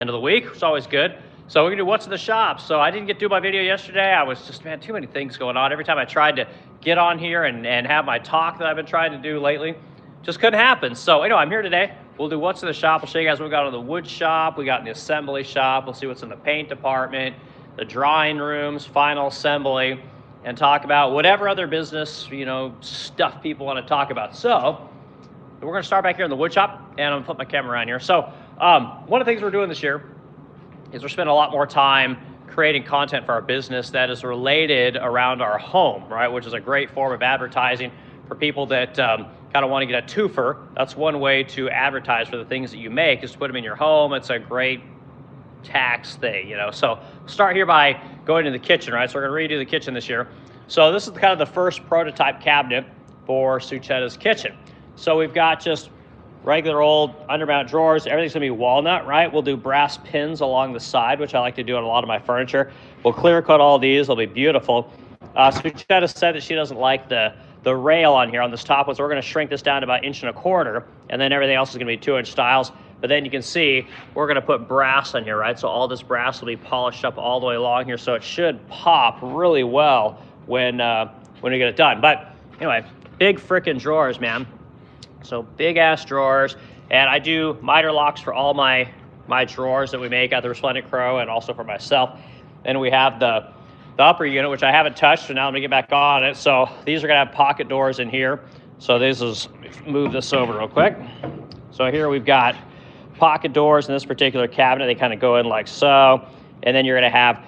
end of the week, which is always good. So we're gonna do what's in the shop. So I didn't get to do my video yesterday. I was just, man, too many things going on. Every time I tried to get on here and have my talk that I've been trying to do lately, just couldn't happen. So anyway, I'm here today. We'll do what's in the shop. I'll show you guys what we got in the wood shop. We got in the assembly shop. We'll see what's in the paint department, the drawing rooms, final assembly, and talk about whatever other business, stuff people want to talk about. So we're gonna start back here in the wood shop, and I'm gonna flip my camera around here. So one of the things we're doing this year is we're spending a lot more time creating content for our business that is related around our home, right? Which is a great form of advertising for people that kind of want to get a twofer. That's one way to advertise for the things that you make, is to put them in your home. It's a great tax thing, So start here by going to the kitchen, right? So we're gonna redo the kitchen this year. So this is kind of the first prototype cabinet for Suchetta's kitchen. So we've got just regular old undermount drawers. Everything's gonna be walnut, right? We'll do brass pins along the side, which I like to do on a lot of my furniture. We'll clear coat all these. They'll be beautiful. Suchetta said that she doesn't like the rail on here on this top one, so we're gonna shrink this down to about 1.25 inches, and then everything else is gonna be 2-inch stiles. But then you can see we're gonna put brass on here, right? So all this brass will be polished up all the way along here, so it should pop really well when we get it done. But anyway, big frickin' drawers, man. So big ass drawers, and I do miter locks for all my drawers that we make at the Resplendent Crow, and also for myself. Then we have the upper unit, which I haven't touched, so now I'm gonna get back on it. So these are gonna have pocket doors in here. So this is, move this over real quick. So here we've got pocket doors in this particular cabinet. They kind of go in like so, and then you're gonna have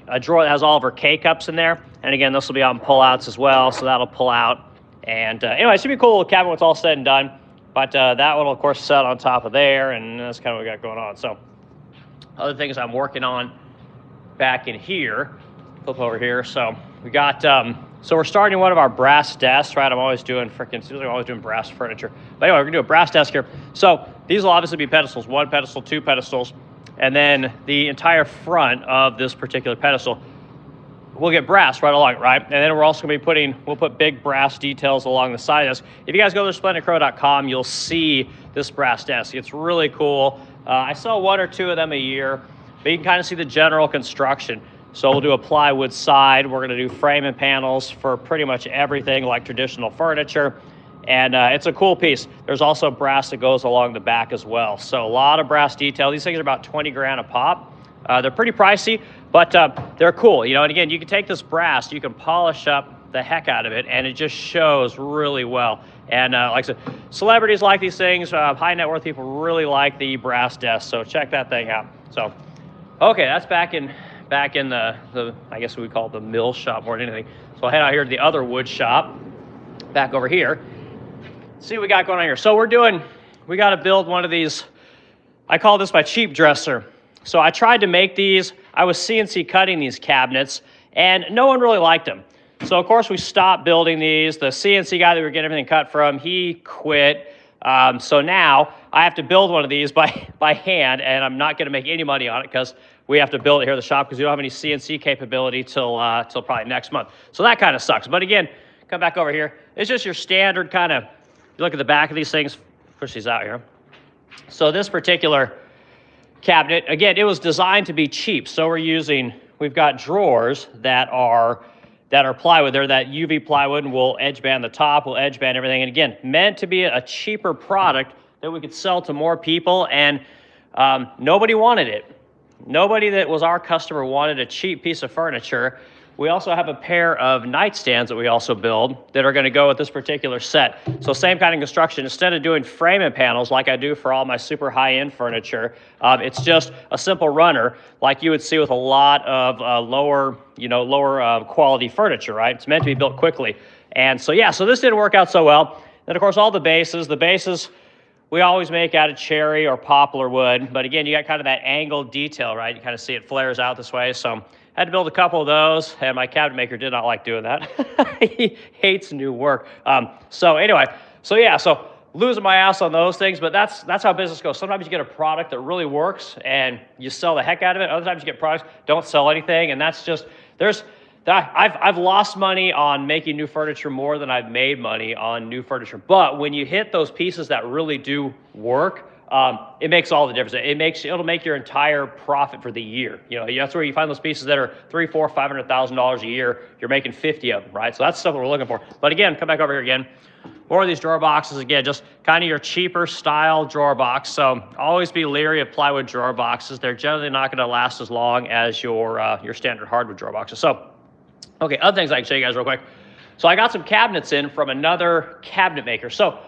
a drawer that has all of our K-cups in there. And again, this will be on pull-outs as well, so that'll pull out. And anyway, it should be a cool little cabinet when it's all said and done. But that one will, of course, set on top of there, and that's kind of what we got going on. So other things I'm working on back in here, flip over here. So we got, so we're starting one of our brass desks, right? I'm always doing brass furniture. But anyway, we're gonna do a brass desk here. So these will obviously be pedestals, 1 pedestal, 2 pedestals, and then the entire front of this particular pedestal we'll get brass right along, right? And then we're also gonna be we'll put big brass details along the side of this. If you guys go to resplendentcrow.com, you'll see this brass desk. It's really cool. I sell 1 or 2 of them a year, but you can kind of see the general construction. So we'll do a plywood side. We're gonna do frame and panels for pretty much everything like traditional furniture. And it's a cool piece. There's also brass that goes along the back as well. So a lot of brass detail. These things are about 20 grand a pop. They're pretty pricey, but they're cool, And again, you can take this brass, you can polish up the heck out of it, and it just shows really well. And like I said, celebrities like these things. High net worth people really like the brass desk. So check that thing out. So, okay, that's back in the I guess we call it the mill shop more than anything. So I'll head out here to the other wood shop, back over here. See what we got going on here. So we got to build one of these. I call this my cheap dresser. So I tried to make these. I was CNC cutting these cabinets, and no one really liked them. So of course we stopped building these. The CNC guy that we were getting everything cut from, he quit. So now I have to build one of these by hand, and I'm not going to make any money on it because we have to build it here at the shop because we don't have any CNC capability till probably next month. So that kind of sucks. But again, come back over here. It's just your standard kind of. You look at the back of these things. Push these out here. So this particular cabinet, again, it was designed to be cheap. So we've got drawers that are plywood. They're that UV plywood, and we'll edge band the top, we'll edge band everything. And again, meant to be a cheaper product that we could sell to more people, and nobody wanted it. Nobody that was our customer wanted a cheap piece of furniture. We also have a pair of nightstands that we also build that are going to go with this particular set. So same kind of construction. Instead of doing frame and panels like I do for all my super high-end furniture, it's just a simple runner like you would see with a lot of lower quality furniture, right? It's meant to be built quickly. And so yeah, so this didn't work out so well. Then of course all the bases we always make out of cherry or poplar wood. But again, you got kind of that angled detail, right? You kind of see it flares out this way. So I had to build a couple of those, and my cabinet maker did not like doing that. He hates new work. So anyway, so losing my ass on those things, but that's how business goes. Sometimes you get a product that really works and you sell the heck out of it. Other times you get products, don't sell anything, and that's just, I've lost money on making new furniture more than I've made money on new furniture. But when you hit those pieces that really do work, it makes all the difference. It'll make your entire profit for the year. You know, that's where you find those pieces that are $300,000, $400,000, $500,000 a year. You're making 50 of them, right? So that's stuff we're looking for. But again, come back over here again. More of these drawer boxes, again, just kind of your cheaper style drawer box. So always be leery of plywood drawer boxes. They're generally not going to last as long as your standard hardwood drawer boxes. So, okay, other things I can show you guys real quick. So I got some cabinets in from another cabinet maker. So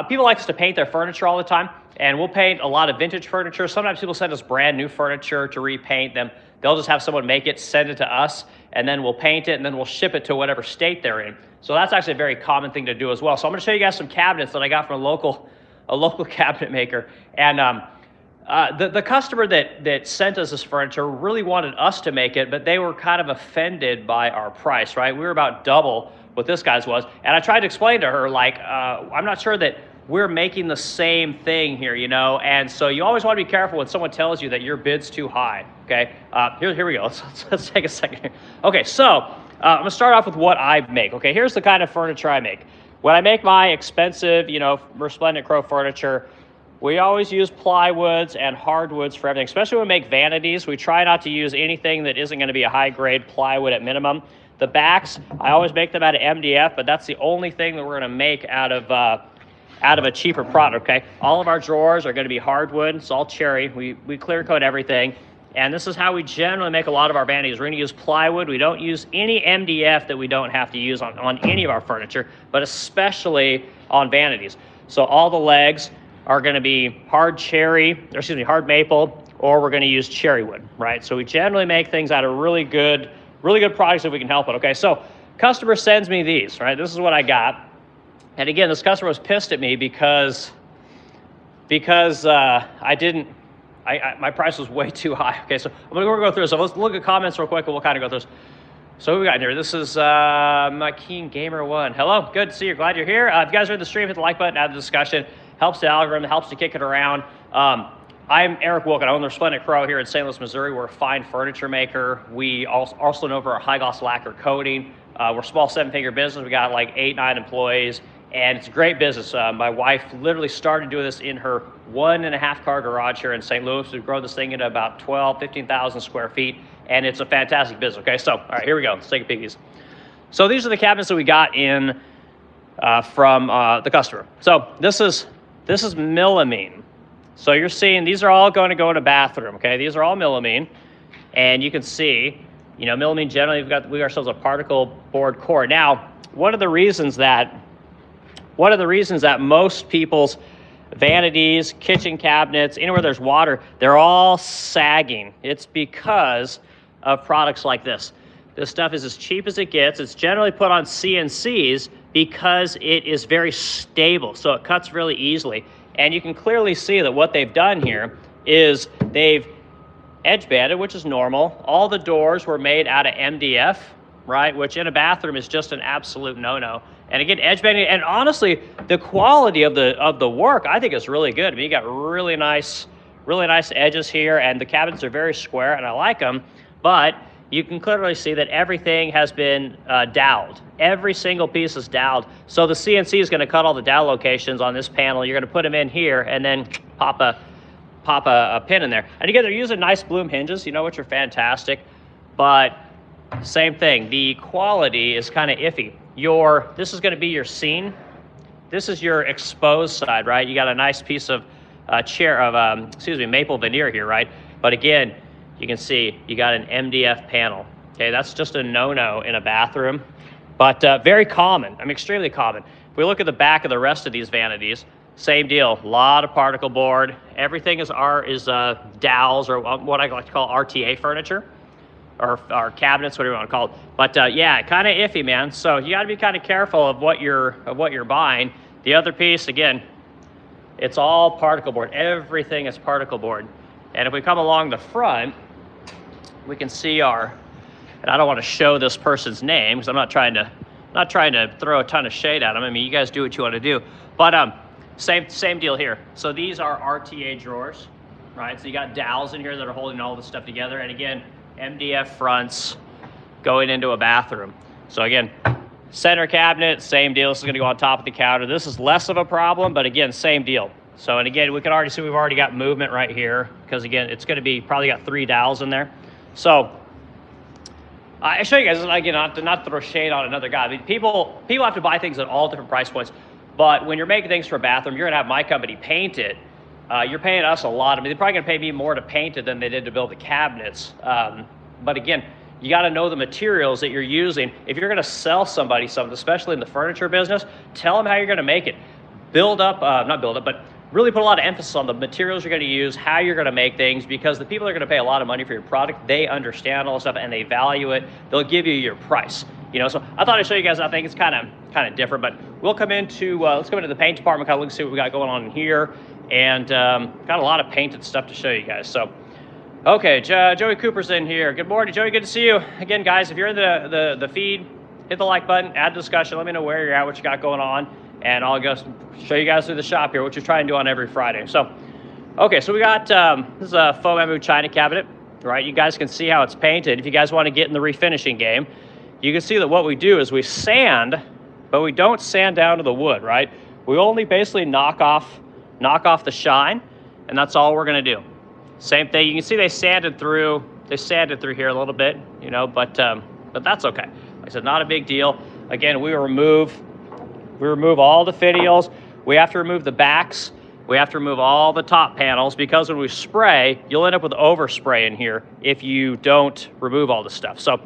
people like us to paint their furniture all the time, and we'll paint a lot of vintage furniture. Sometimes people send us brand new furniture to repaint them. They'll just have someone make it, send it to us, and then we'll paint it, and then we'll ship it to whatever state they're in. So that's actually a very common thing to do as well. So I'm going to show you guys some cabinets that I got from a local cabinet maker. And the customer that sent us this furniture really wanted us to make it, but they were kind of offended by our price, right? We were about double what this guy's was. And I tried to explain to her, like, I'm not sure that we're making the same thing here, you know? And so you always want to be careful when someone tells you that your bid's too high, okay? Here we go. Let's take a second here. Okay, so I'm gonna start off with what I make. Okay, here's the kind of furniture I make. When I make my expensive, you know, Resplendent Crow furniture, we always use plywoods and hardwoods for everything, especially when we make vanities. We try not to use anything that isn't gonna be a high-grade plywood at minimum. The backs, I always make them out of MDF, but that's the only thing that we're gonna make out of a cheaper product, okay? All of our drawers are gonna be hardwood. It's all cherry. We clear coat everything. And this is how we generally make a lot of our vanities. We're gonna use plywood. We don't use any MDF that we don't have to use on any of our furniture, but especially on vanities. So all the legs are gonna be hard maple, or we're gonna use cherry wood, right? So we generally make things out of really good products if we can help it, okay? So customer sends me these, right? This is what I got. And again, this customer was pissed at me because my price was way too high. Okay, so I'm gonna go through this. So let's look at comments real quick and we'll kind of go through this. So what we got in here? This is Makeen Gamer 1. Hello, good to see you. Glad you're here. If you guys are in the stream, hit the like button, add the discussion. Helps the algorithm, helps to kick it around. I'm Eric Wilkin. I own the Resplendent Crow here in St. Louis, Missouri. We're a fine furniture maker. We also know for our high gloss lacquer coating. We're a small 7-figure business. We got like 8-9 employees. And it's a great business. My wife literally started doing this in her 1.5 car garage here in St. Louis. We've grown this thing into about 15,000 square feet, and it's a fantastic business. Okay, so, all right, here we go. Let's take a peek at these. So these are the cabinets that we got in from the customer. So this is melamine. So you're seeing these are all going to go in a bathroom, okay? These are all melamine, and you can see, you know, melamine generally, we ourselves a particle board core. Now, one of the reasons that most people's vanities, kitchen cabinets, anywhere there's water, they're all sagging. It's because of products like this. This stuff is as cheap as it gets. It's generally put on CNCs because it is very stable, so it cuts really easily. And you can clearly see that what they've done here is they've edge banded, which is normal. All the doors were made out of MDF, right? Which in a bathroom is just an absolute no-no. And again, edge banding, and honestly, the quality of the work I think is really good. I mean, you got really nice edges here, and the cabinets are very square, and I like them. But you can clearly see that everything has been doweled. Every single piece is doweled. So the CNC is going to cut all the dowel locations on this panel. You're going to put them in here, and then pop a pin in there. And again, they're using nice bloom hinges, you know, which are fantastic. But same thing, the quality is kind of iffy. This is going to be your scene. This is your exposed side, right? You got a nice piece of maple veneer here, right? But again, you can see you got an MDF panel. Okay, that's just a no-no in a bathroom, but very common. I mean, extremely common. If we look at the back of the rest of these vanities, same deal. A lot of particle board. Everything is dowels, or what I like to call RTA furniture, or cabinets, whatever you want to call it. But yeah, kind of iffy, man. So you got to be kind of careful of what you're buying. The other piece, again, it's all particle board. Everything is particle board. And if we come along the front, we can see and I don't want to show this person's name because I'm not trying to throw a ton of shade at them. I mean, you guys do what you want to do. But same deal here. So these are RTA drawers, right? So you got dowels in here that are holding all this stuff together. And again, MDF fronts going into a bathroom. So again, center cabinet, same deal. This is going to go on top of the counter. This is less of a problem, but again, same deal. So, and again, we can already see we've already got movement right here because again, it's going to be probably got 3 dowels in there. So I show you guys, again, not to throw shade on another guy. I mean, people have to buy things at all different price points. But when you're making things for a bathroom, you're going to have my company paint it. You're paying us a lot. I mean, they're probably going to pay me more to paint it than they did to build the cabinets. But again, you got to know the materials that you're using. If you're going to sell somebody something, especially in the furniture business, tell them how you're going to make it. Not build up, but really put a lot of emphasis on the materials you're going to use, how you're going to make things, because the people are going to pay a lot of money for your product. They understand all this stuff and they value it. They'll give you your price. You know, so I thought I'd show you guys. I think it's kind of different, but we'll come into let's come into the paint department, kind of look and see what we got going on in here, and got a lot of painted stuff to show you guys. So, okay, Joey Cooper's in here. Good morning, Joey. Good to see you again, guys. If you're in the feed, hit the like button, add discussion. Let me know where you're at, what you got going on, and I'll go show you guys through the shop here, what you're trying to do on every Friday. So, okay, so we got this is a faux bamboo china cabinet, right? You guys can see how it's painted. If you guys want to get in the refinishing game, you can see that what we do is we sand, but we don't sand down to the wood, right? We only basically knock off the shine, and that's all we're gonna do. Same thing. You can see they sanded through here a little bit, you know, but that's okay. Like I said, not a big deal. Again, we remove all the finials. We have to remove the backs. We have to remove all the top panels because when we spray, you'll end up with overspray in here if you don't remove all the stuff. So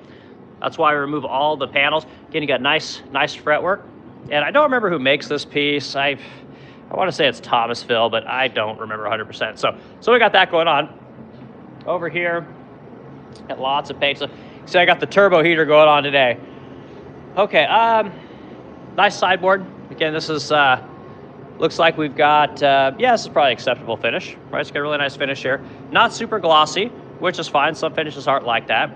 that's why we remove all the panels. Again, you got nice fretwork. And I don't remember who makes this piece. I want to say it's Thomasville, but I don't remember 100%. So we got that going on. Over here, got lots of paint. So I got the turbo heater going on today. Okay, nice sideboard. Again, this is, looks like we've got, this is probably acceptable finish, right? It's got a really nice finish here. Not super glossy, which is fine. Some finishes aren't like that.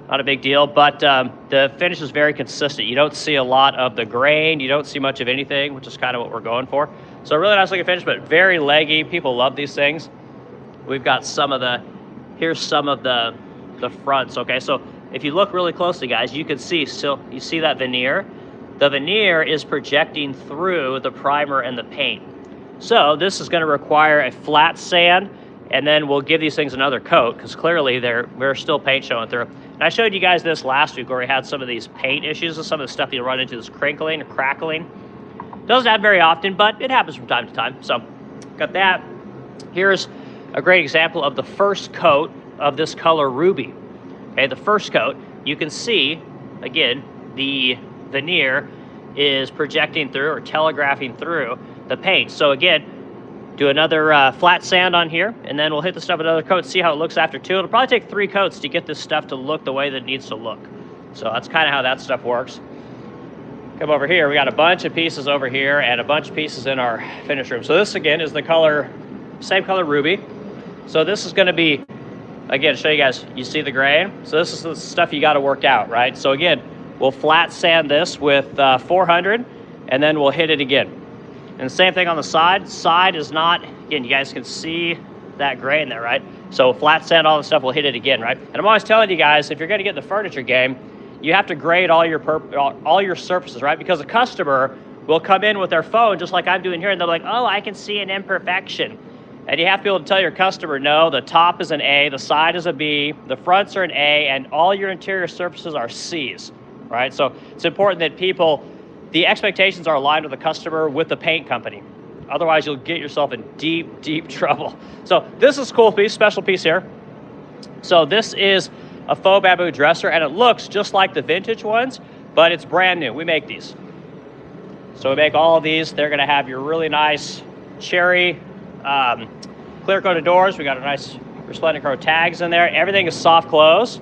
Not a big deal, but the finish is very consistent. You don't see a lot of the grain. You don't see much of anything, which is kind of what we're going for. So really nice looking finish, but very leggy. People love these things. We've got here's some of the fronts, okay? So if you look really closely, guys, you can see, you see that veneer? The veneer is projecting through the primer and the paint. So this is gonna require a flat sand, and then we'll give these things another coat because clearly there's still paint showing through. And I showed you guys this last week where we had some of these paint issues and some of the stuff you run into, this crinkling or crackling. Doesn't happen very often, but it happens from time to time. So got that. Here's a great example of the first coat of this color ruby. Okay, the first coat, you can see, again, the veneer is projecting through or telegraphing through the paint. So again, do another flat sand on here, and then we'll hit the stuff with another coat, see how it looks after 2. It'll probably take 3 coats to get this stuff to look the way that it needs to look. So that's kind of how that stuff works. Come over here, we got a bunch of pieces over here and a bunch of pieces in our finish room. So this again is the color, same color ruby. So this is gonna be, again, to show you guys, you see the grain? So this is the stuff you gotta work out, right? So again, we'll flat sand this with 400, and then we'll hit it again. And the same thing on the side. Side is not, again, you guys can see that grain there, right? So flat sand all the stuff, we'll hit it again, right? And I'm always telling you guys, if you're gonna get in the furniture game, you have to grade all your surfaces, right? Because a customer will come in with their phone, just like I'm doing here, and they're like, oh, I can see an imperfection. And you have to be able to tell your customer, no, the top is an A, the side is a B, the fronts are an A, and all your interior surfaces are C's, right? So it's important that the expectations are aligned with the customer, with the paint company. Otherwise, you'll get yourself in deep, deep trouble. So this is a cool piece, special piece here. So this is a faux bamboo dresser, and it looks just like the vintage ones, but it's brand new. We make these. So we make all of these. They're gonna have your really nice cherry clear coated doors. We got a nice resplendent coat tags in there. Everything is soft close,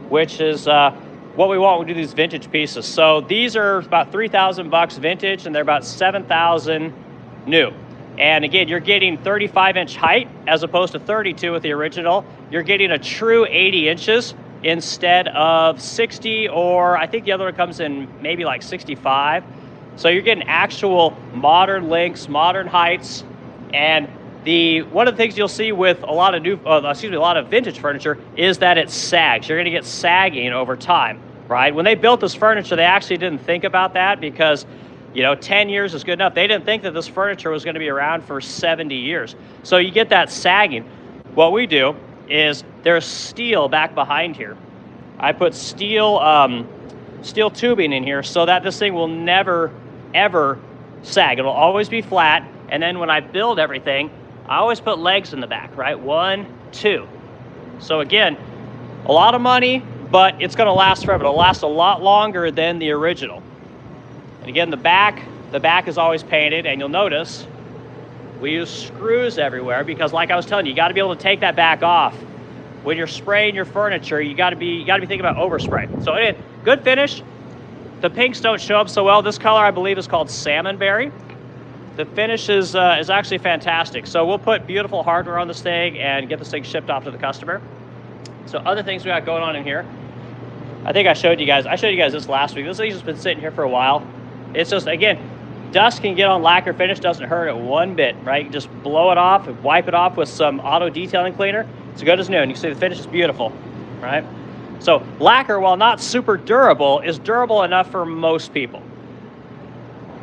which is what we want when we do these vintage pieces. So these are about $3,000 vintage, and they're about 7,000 new. And again, you're getting 35-inch height as opposed to 32 with the original. You're getting a true 80 inches instead of 60, or I think the other one comes in maybe like 65. So you're getting actual modern lengths, modern heights, and one of the things you'll see with a lot of a lot of vintage furniture is that it sags. You're gonna get sagging over time, right? When they built this furniture, they actually didn't think about that because You know, 10 years is good enough. They didn't think that this furniture was going to be around for 70 years. So you get that sagging. What we do is there's steel back behind here. I put steel tubing in here so that this thing will never, ever sag. It'll always be flat. And then when I build everything, I always put legs in the back, right? 1, 2. So again, a lot of money, but it's going to last forever. It'll last a lot longer than the original. And again, the back is always painted, and you'll notice we use screws everywhere because, like I was telling you, you got to be able to take that back off. When you're spraying your furniture, you got to be thinking about overspray. So anyway, good finish. The pinks don't show up so well. This color, I believe, is called salmonberry. The finish is actually fantastic. So we'll put beautiful hardware on this thing and get this thing shipped off to the customer. So other things we got going on in here. I think I showed you guys this last week. This thing's just been sitting here for a while. It's just, again, dust can get on lacquer finish, doesn't hurt it one bit, right? You just blow it off and wipe it off with some auto detailing cleaner. It's good as new, and you can see the finish is beautiful, right? So lacquer, while not super durable, is durable enough for most people.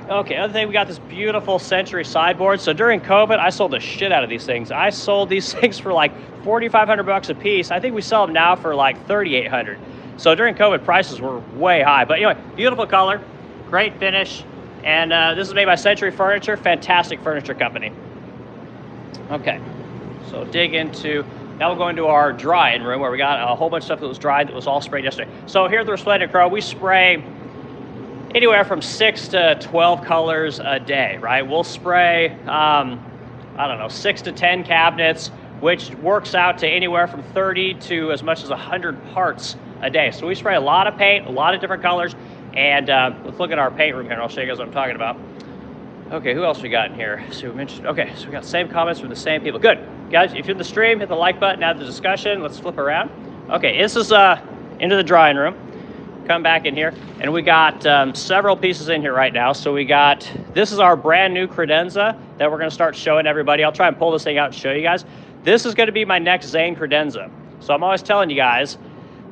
Okay, other thing, we got this beautiful Century sideboard. So during COVID, I sold the shit out of these things. I sold these things for like $4,500 a piece. I think we sell them now for like $3,800. So during COVID, prices were way high. But anyway, beautiful color, great finish. And this is made by Century Furniture, fantastic furniture company. Okay, so dig into, now we'll go into our drying room where we got a whole bunch of stuff that was dried that was all sprayed yesterday. So here at the Resplendent Crow, we spray anywhere from 6 to 12 colors a day, right? We'll spray, I don't know, 6 to 10 cabinets, which works out to anywhere from 30 to as much as 100 parts a day. So we spray a lot of paint, a lot of different colors, and let's look at our paint room here and I'll show you guys what I'm talking about. Okay, who else we got in here? So we mentioned, okay, so we got the same comments from the same people. Good. Guys, if you're in the stream, hit the like button, add the discussion. Let's flip around. Okay, this is into the drying room. Come back in here, and we got several pieces in here right now. So we got, this is our brand new credenza that we're gonna start showing everybody. I'll try and pull this thing out and show you guys. This is gonna be my next Zane credenza. So I'm always telling you guys,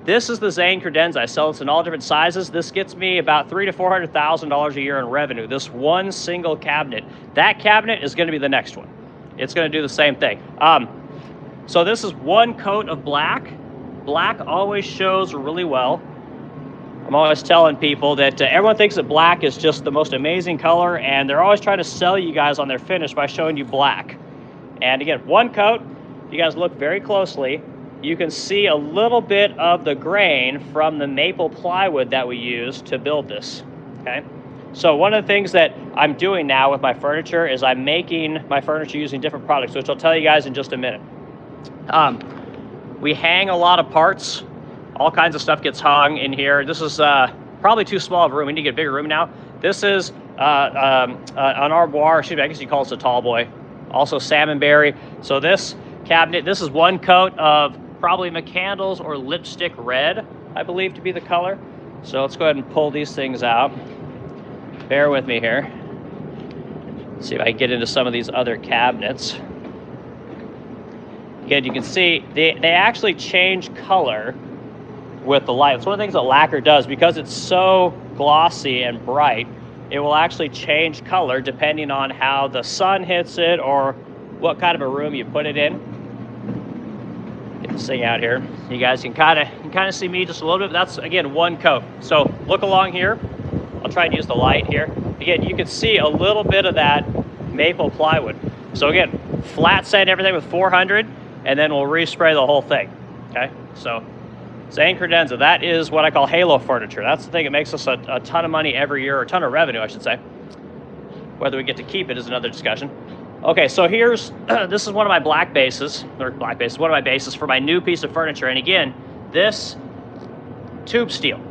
this is the Zane credenza. I sell this in all different sizes. This gets me about $300,000 to $400,000 a year in revenue. This one single cabinet. That cabinet is gonna be the next one. It's gonna do the same thing. So this is one coat of black. Black always shows really well. I'm always telling people that everyone thinks that black is just the most amazing color, and they're always trying to sell you guys on their finish by showing you black. And again, one coat, if you guys look very closely, you can see a little bit of the grain from the maple plywood that we use to build this, okay? So one of the things that I'm doing now with my furniture is I'm making my furniture using different products, which I'll tell you guys in just a minute. We hang a lot of parts. All kinds of stuff gets hung in here. This is probably too small of a room. We need to get a bigger room now. This is an armoire, excuse me, I guess you call this a tall boy. Also salmonberry. So this cabinet, this is one coat of probably McCandles or lipstick red, I believe to be the color. So let's go ahead and pull these things out. Bear with me here. See if I can get into some of these other cabinets. Again, you can see they actually change color with the light. It's one of the things that lacquer does. Because it's so glossy and bright, it will actually change color depending on how the sun hits it or what kind of a room you put it in. Get this thing out here. You guys can kind of see me just a little bit. That's, again, one coat. So look along here. I'll try and use the light here. Again, you can see a little bit of that maple plywood. So again, flat sand everything with 400, and then we'll respray the whole thing, okay? So Zane credenza, that is what I call halo furniture. That's the thing that makes us a ton of money every year, or a ton of revenue, I should say. Whether we get to keep it is another discussion. Okay, so here's, this is one of my black bases, one of my bases for my new piece of furniture. And again, this tube steel.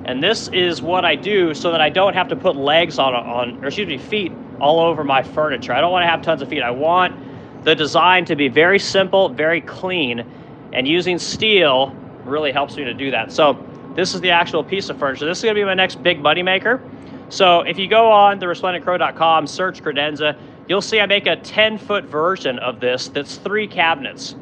And this is what I do so that I don't have to put legs feet all over my furniture. I don't want to have tons of feet. I want the design to be very simple, very clean, and using steel really helps me to do that. So this is the actual piece of furniture. This is gonna be my next big money maker. So if you go on theresplendentcrow.com, search credenza, you'll see I make a 10-foot version of this that's 3 cabinets.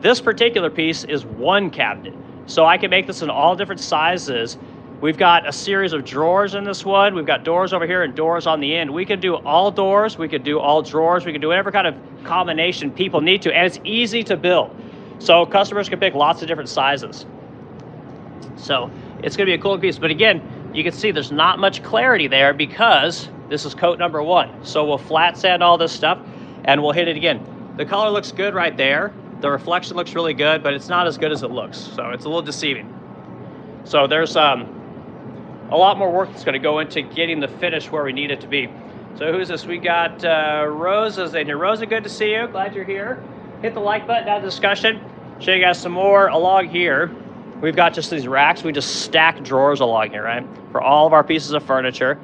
This particular piece is 1 cabinet. So I can make this in all different sizes We've got a series of drawers in this one. We've got doors over here and doors on the end. We can do all doors, we could do all drawers, we can do whatever kind of combination people need to, and it's easy to build. So customers can pick lots of different sizes. So it's gonna be a cool piece, but again, you can see there's not much clarity there because this is coat number 1. So we'll flat sand all this stuff and we'll hit it again. The color looks good right there. The reflection looks really good, but it's not as good as it looks. So it's a little deceiving. So there's a lot more work that's going to go into getting the finish where we need it to be. So who's this? We got Rosa's in here. Rosa, good to see you. Glad you're here. Hit the like button, have the discussion. Show you guys some more along here. We've got just these racks. We just stack drawers along here, right? For all of our pieces of furniture.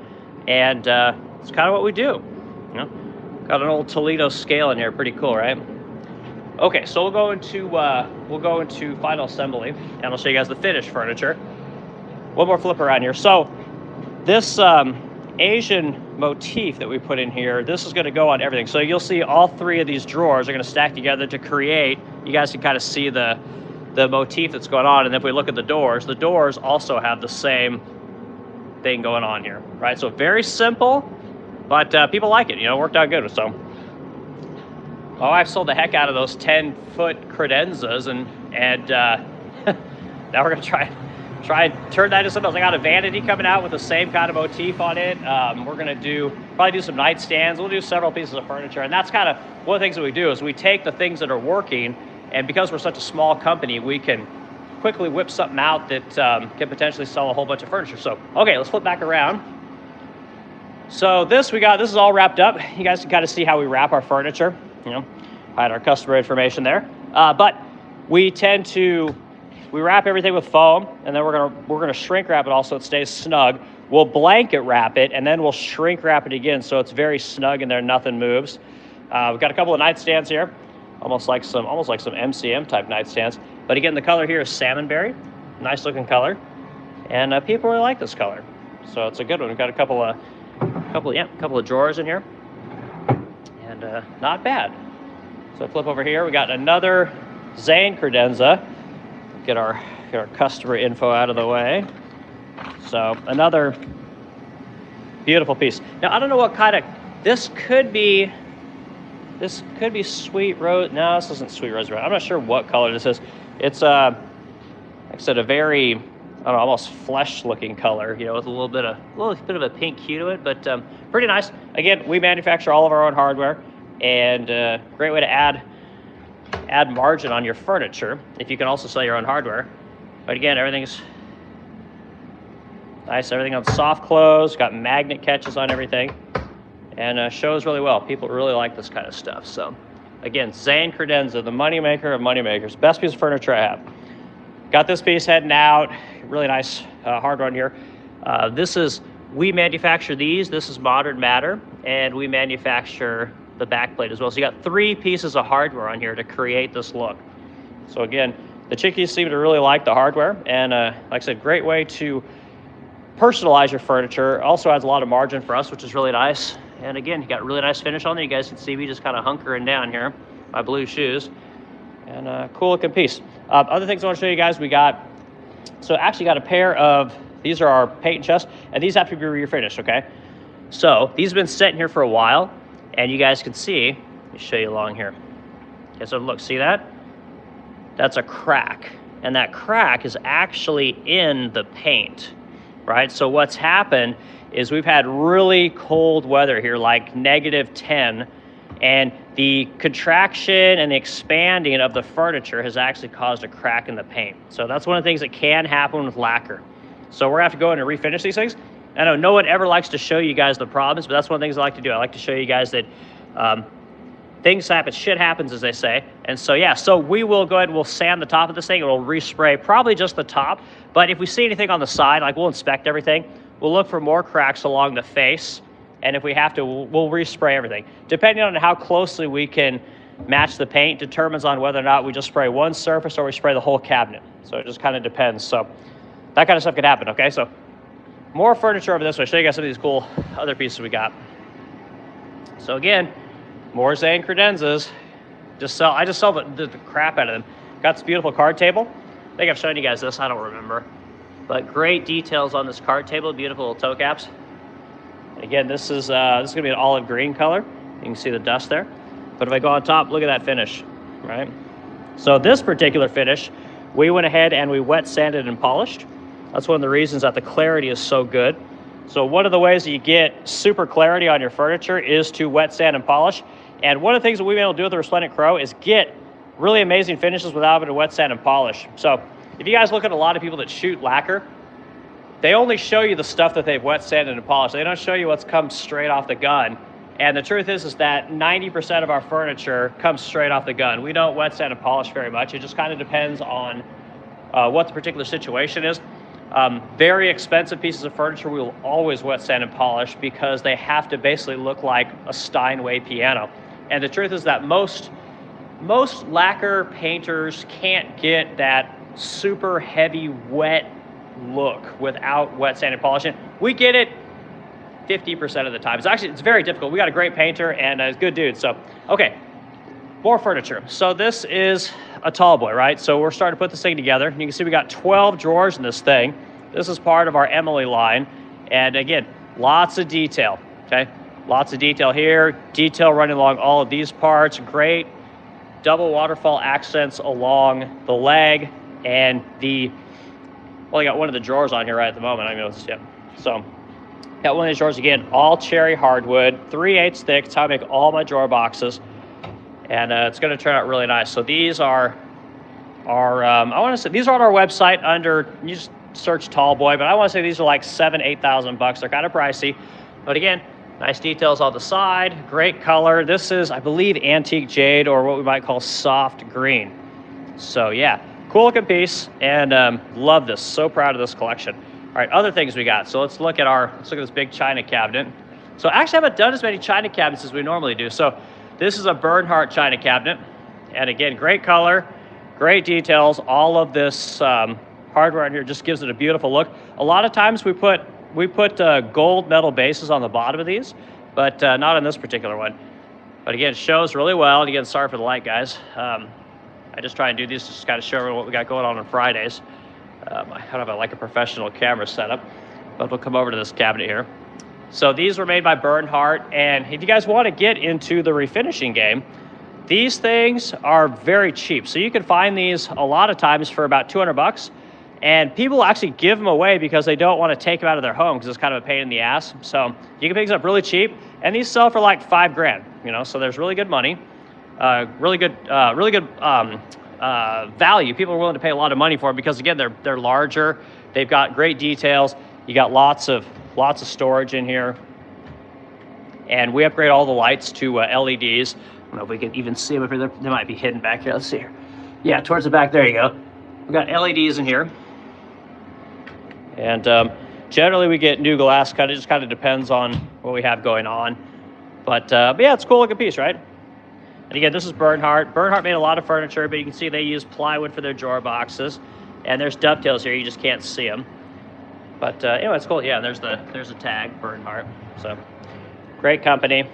And it's kind of what we do. You know? Got an old Toledo scale in here. Pretty cool, right? Okay, so we'll go into final assembly, and I'll show you guys the finished furniture. One more flip around here. So this Asian motif that we put in here, this is going to go on everything. So you'll see all 3 of these drawers are going to stack together to create, you guys can kind of see the motif that's going on. And if we look at the doors also have the same thing going on here, right? So very simple, but people like it, you know, worked out good. So my wife sold the heck out of those 10-foot credenzas, and now we're going to try and turn that into something else. I got a vanity coming out with the same kind of motif on it. We're going to probably do some nightstands. We'll do several pieces of furniture, and that's kind of one of the things that we do is we take the things that are working, and because we're such a small company, we can quickly whip something out that can potentially sell a whole bunch of furniture. So, okay, let's flip back around. So this is all wrapped up. You guys can kind of see how we wrap our furniture. You know, I had our customer information there, but we wrap everything with foam, and then we're gonna shrink wrap it all so it stays snug. We'll blanket wrap it, and then we'll shrink wrap it again so it's very snug in there, nothing moves. We've got a couple of nightstands here, almost like some MCM type nightstands. But again, the color here is salmonberry, nice looking color, and people really like this color, so it's a good one. We've got a couple of drawers in here, and not bad. So flip over here, we got another Zane credenza. Get our customer info out of the way. So another beautiful piece. Now I don't know what kind of, this could be sweet rose. No, this isn't sweet rose. I'm not sure what color this is. It's like I said, a very, I don't know, almost flesh looking color, you know, with a little bit of a pink hue to it, but pretty nice. Again, we manufacture all of our own hardware, and great way to add margin on your furniture if you can also sell your own hardware. But again, everything's nice. Everything on soft close, got magnet catches on everything, and shows really well. People really like this kind of stuff. So again, Zane credenza, the moneymaker of moneymakers, best piece of furniture I have. Got this piece heading out, really nice hardware on here. We manufacture these. This is Modern Matter, and we manufacture the back plate as well. So you got 3 pieces of hardware on here to create this look. So again, the chickies seem to really like the hardware, and like I said, great way to personalize your furniture. Also adds a lot of margin for us, which is really nice. And again, you got really nice finish on there. You guys can see me just kind of hunkering down here, my blue shoes, and a cool looking piece. Other things I want to show you guys, actually got a pair of, these are our paint and chest, and these have to be refinished, okay? So these have been sitting here for a while, and you guys can see, let me show you along here. Okay, so look, see that? That's a crack, and that crack is actually in the paint, right? So what's happened is we've had really cold weather here, like -10, and the contraction and the expanding of the furniture has actually caused a crack in the paint. So that's one of the things that can happen with lacquer. So we're gonna have to go in and refinish these things. I know no one ever likes to show you guys the problems, but that's one of the things I like to do. I like to show you guys that things happen, shit happens, as they say. And so yeah, so we will go ahead and we'll sand the top of this thing, and we'll respray probably just the top. But if we see anything on the side, like we'll inspect everything, we'll look for more cracks along the face. And if we have to, we'll respray everything. Depending on how closely we can match the paint determines on whether or not we just spray one surface or we spray the whole cabinet. So it just kind of depends. So that kind of stuff could happen, okay? So more furniture over this way. I'll show you guys some of these cool other pieces we got. So again, more Zane credenzas. I just sell the crap out of them. Got this beautiful card table. I think I've shown you guys this, I don't remember. But great details on this card table, beautiful little toe caps. And again, this is gonna be an olive green color. You can see the dust there. But if I go on top, look at that finish, right? So this particular finish, we went ahead and we wet sanded and polished. That's one of the reasons that the clarity is so good. So one of the ways that you get super clarity on your furniture is to wet sand and polish. And one of the things that we've been able to do with the Resplendent Crow is get really amazing finishes without having to wet sand and polish. So if you guys look at a lot of people that shoot lacquer, they only show you the stuff that they've wet sanded and polished. They don't show you what's come straight off the gun. And the truth is that 90% of our furniture comes straight off the gun. We don't wet sand and polish very much. It just kind of depends on what the particular situation is. Very expensive pieces of furniture we will always wet sand and polish because they have to basically look like a Steinway piano. And the truth is that most lacquer painters can't get that super heavy wet look without wet sand and polishing. We get it 50% of the time. It's very difficult. We got a great painter and a good dude. So, okay, more furniture. So this is a tall boy, right? So we're starting to put this thing together. You can see we got 12 drawers in this thing. This is part of our Emily line. And again, lots of detail, okay? Lots of detail here, detail running along all of these parts. Great double waterfall accents along the leg and well, I got one of the drawers on here right at the moment. I noticed, yeah. So, got one of these drawers again, all cherry hardwood, 3/8 thick. It's how I make all my drawer boxes, and it's going to turn out really nice. So these are I want to say these are on our website under, you just search tall boy, but I want to say these are like $7,000-8,000. They're kind of pricey, but again, nice details on the side, great color. This is, I believe, antique jade or what we might call soft green. So yeah. Cool looking piece, and love this. So proud of this collection. All right, other things we got. So let's look at this big china cabinet. So actually, I haven't done as many china cabinets as we normally do. So this is a Bernhardt china cabinet, and again, great color, great details. All of this hardware in here just gives it a beautiful look. A lot of times we put gold metal bases on the bottom of these, but not on this particular one. But again, it shows really well. And again, sorry for the light, guys. I just try and do these to just kind of show everyone what we got going on Fridays. I don't have like a professional camera setup, but we'll come over to this cabinet here. So these were made by Bernhardt, and if you guys want to get into the refinishing game, these things are very cheap. So you can find these a lot of times for about $200, and people actually give them away because they don't want to take them out of their home because it's kind of a pain in the ass. So you can pick these up really cheap, and these sell for like $5,000. You know, so there's really good money. Really good value. People are willing to pay a lot of money for them because again, they're larger. They've got great details. You got lots of storage in here, and we upgrade all the lights to LEDs. I don't know if we can even see them if they might be hidden back here. Let's see here. Yeah, towards the back. There you go. We've got LEDs in here, and generally we get new glass cut. It just kind of depends on what we have going on, but yeah, it's a cool looking piece, right? And again, this is Bernhardt. Bernhardt made a lot of furniture, but you can see they use plywood for their drawer boxes. And there's dovetails here, you just can't see them. But anyway, it's cool. Yeah, there's a tag, Bernhardt. So great company.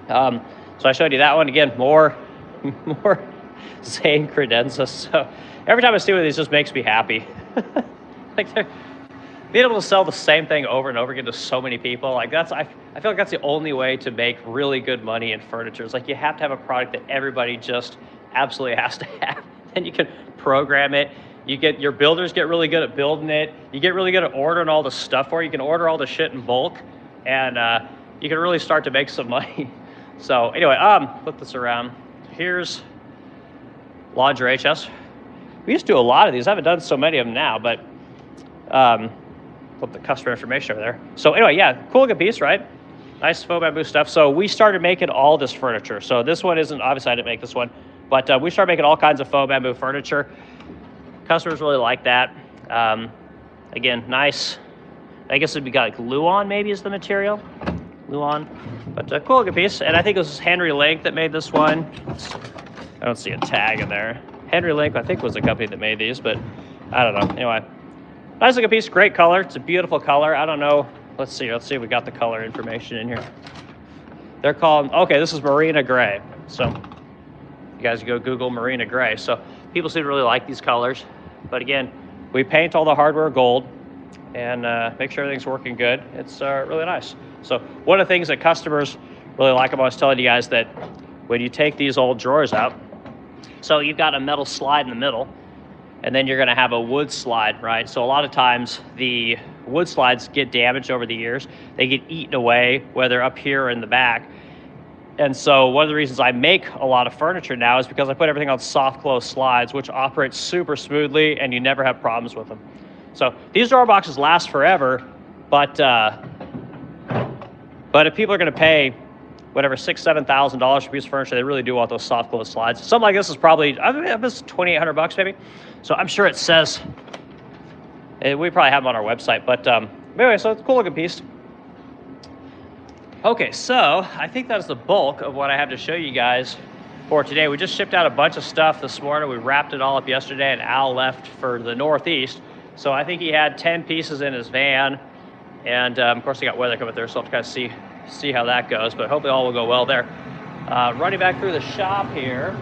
So I showed you that one. Again, more Zane credenza. So every time I see one of these, just makes me happy. Like being able to sell the same thing over and over again to so many people, like I feel like that's the only way to make really good money in furniture. It's like you have to have a product that everybody just absolutely has to have. Then you can program it. Your builders get really good at building it. You get really good at ordering all the stuff for it. You can order all the shit in bulk, and you can really start to make some money. So anyway, flip this around. Here's lingerie chest. We used to do a lot of these. I haven't done so many of them now, but put the customer information over there. So anyway, yeah, cool looking piece, right? Nice faux bamboo stuff. So we started making all this furniture. So this one isn't, obviously I didn't make this one, but we started making all kinds of faux bamboo furniture. Customers really like that. Again, nice. I guess it'd be like Luan maybe is the material. Luan, but cool looking piece. And I think it was Henry Link that made this one. I don't see a tag in there. Henry Link, I think, was the company that made these, but I don't know. Anyway. Nice looking piece, great color. It's a beautiful color. I don't know. Let's see if we got the color information in here. They're called, okay, this is Marina Gray. So you guys go Google Marina Gray. So people seem to really like these colors. But again, We paint all the hardware gold and make sure everything's working good. It's really nice. So one of the things that customers really like about, I was telling you guys that when you take these old drawers out, so you've got a metal slide in the middle, and then you're going to have a wood slide, right? So a lot of times the wood slides get damaged over the years. They get eaten away, whether up here or in the back. And so one of the reasons I make a lot of furniture now is because I put everything on soft close slides, which operate super smoothly and you never have problems with them. So these drawer boxes last forever, but if people are going to pay whatever $6,000, $7,000 for a piece of furniture, they really do want those soft close slides. Something like this is probably, I mean, this is $2,800 maybe. So I'm sure it says, we probably have them on our website, but anyway, so it's a cool looking piece. Okay, so I think that's the bulk of what I have to show you guys for today. We just shipped out a bunch of stuff this morning. We wrapped it all up yesterday, and Al left for the Northeast. So I think he had 10 pieces in his van, and of course, we got weather coming through, so I'll have to kind of see how that goes, but hopefully all will go well there. Running back through the shop here,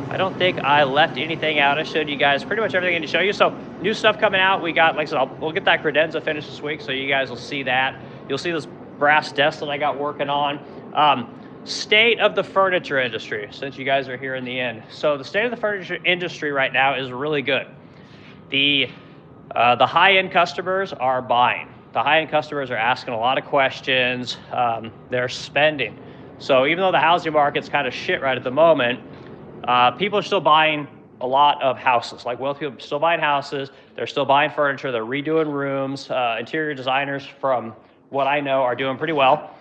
I don't think I left anything out. I showed you guys pretty much everything I need to show you. So new stuff coming out. We got, like I said, we'll get that credenza finished this week, so you guys will see that. You'll see this brass desk that I got working on. State of the furniture industry, since you guys are here in the end. So the state of the furniture industry right now is really good. The high-end customers are buying. The high-end customers are asking a lot of questions. They're spending. So even though the housing market's kind of shit right at the moment, people are still buying a lot of houses. Like wealthy people are still buying houses. They're still buying furniture. They're redoing rooms. Interior designers, from what I know, are doing pretty well.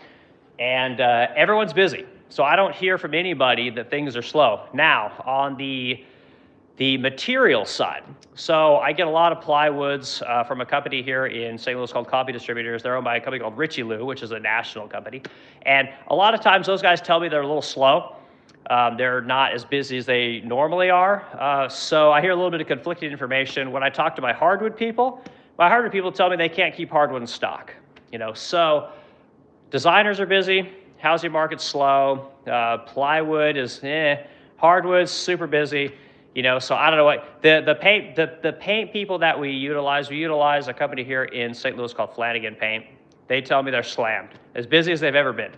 And everyone's busy. So I don't hear from anybody that things are slow. Now, on the material side, so I get a lot of plywoods from a company here in St. Louis called Copy Distributors. They're owned by a company called Richie Lou, which is a national company. And a lot of times those guys tell me they're a little slow. They're not as busy as they normally are. So I hear a little bit of conflicting information. When I talk to my hardwood people tell me they can't keep hardwood in stock. So designers are busy, housing market's slow, plywood is hardwood's super busy, so I don't know what the paint people that we utilize a company here in St. Louis called Flanagan Paint. They tell me they're slammed, as busy as they've ever been.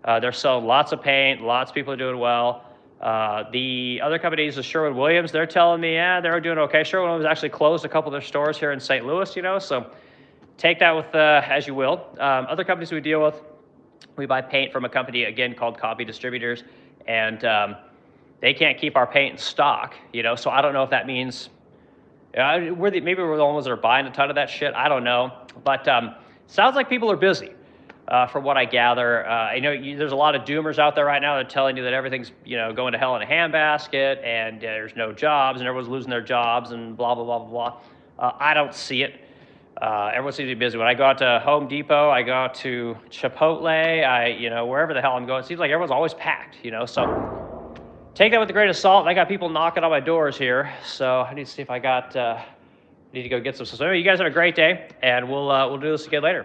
They're selling lots of paint, lots of people are doing well. The other companies is Sherwin-Williams. They're telling me, they're doing okay. Sherwin-Williams actually closed a couple of their stores here in St. Louis, so take that with as you will. Other companies we deal with, we buy paint from a company, again, called Copy Distributors, and they can't keep our paint in stock, so I don't know if that means maybe we're the only ones that are buying a ton of that shit. I don't know, but sounds like people are busy. From what I gather, I know there's a lot of doomers out there right now that are telling you that everything's going to hell in a handbasket, and there's no jobs, and everyone's losing their jobs, and blah blah blah blah blah. I don't see it. Everyone seems to be busy. When I go out to Home Depot, I go out to Chipotle, wherever the hell I'm going, it seems like everyone's always packed. So take that with a grain of salt. I got people knocking on my doors here, so I need to see if I need to go get some. So anyway, you guys have a great day, and we'll do this again later.